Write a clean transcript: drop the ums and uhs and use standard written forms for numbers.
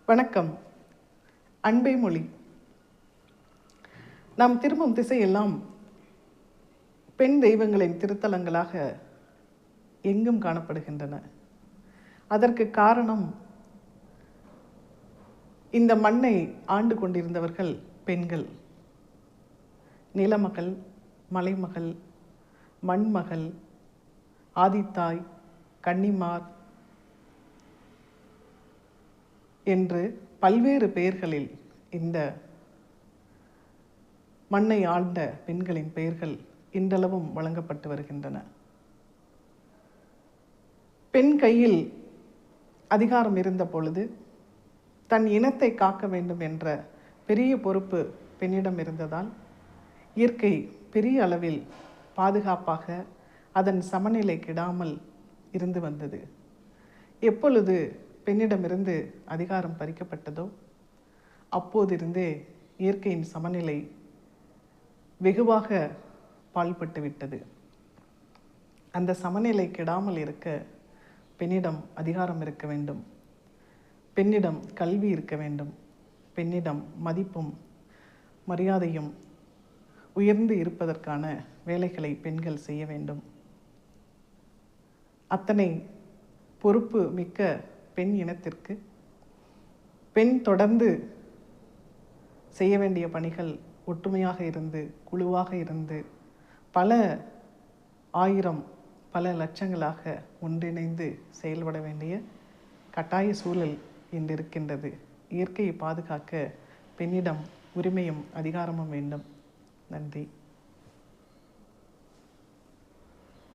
வணக்கம். அன்பே மொழி. நாம் திரும்பும் திசையெல்லாம் பெண் தெய்வங்களின் திருத்தலங்களாக எங்கும் காணப்படுகின்றன. அதற்கு காரணம், இந்த மண்ணை ஆண்டு கொண்டிருந்தவர்கள் பெண்கள். நிலமகள், மலைமகள், மண்மகள், ஆதித்தாய், கன்னிமார் என்று பல்வேறு பெயர்களில் இந்த மண்ணை ஆண்ட பெண்களின் பெயர்கள் இன்றளவும் வழங்கப்பட்டு வருகின்றன. பெண் கையில் அதிகாரம் இருந்த பொழுது தன் இனத்தை காக்க வேண்டும் என்ற பெரிய பொறுப்பு பெண்ணிடம் இருந்ததால் இயற்கை பெரிய அளவில் பாதுகாப்பாக அதன் சமநிலை கெடாமல் இருந்து வந்தது. எப்பொழுது பெண்ணிடமிருந்து அதிகாரம் பறிக்கப்பட்டதோ அப்போதிருந்தே இயற்கையின் சமநிலை வெகுவாக பாழ்பட்டு விட்டது. அந்த சமநிலை கெடாமல் இருக்க பெண்ணிடம் அதிகாரம் இருக்க வேண்டும், பெண்ணிடம் கல்வி இருக்க வேண்டும், பெண்ணிடம் மதிப்பும் மரியாதையும் உயர்ந்து இருப்பதற்கான வேலைகளை பெண்கள் செய்ய வேண்டும். அத்தனை பொறுப்பு மிக்க பெண் இனத்திற்கு பெண் தொடர்ந்து செய்ய வேண்டிய பணிகள் ஒற்றுமையாக இருந்து, குழுவாக இருந்து, பல ஆயிரம் பல லட்சங்களாக ஒன்றிணைந்து செயல்பட வேண்டிய கட்டாய சூழல் இன்று இருக்கின்றது. இயற்கையை பாதுகாக்க பெண்ணிடம் உரிமையும் அதிகாரமும் வேண்டும். நன்றி.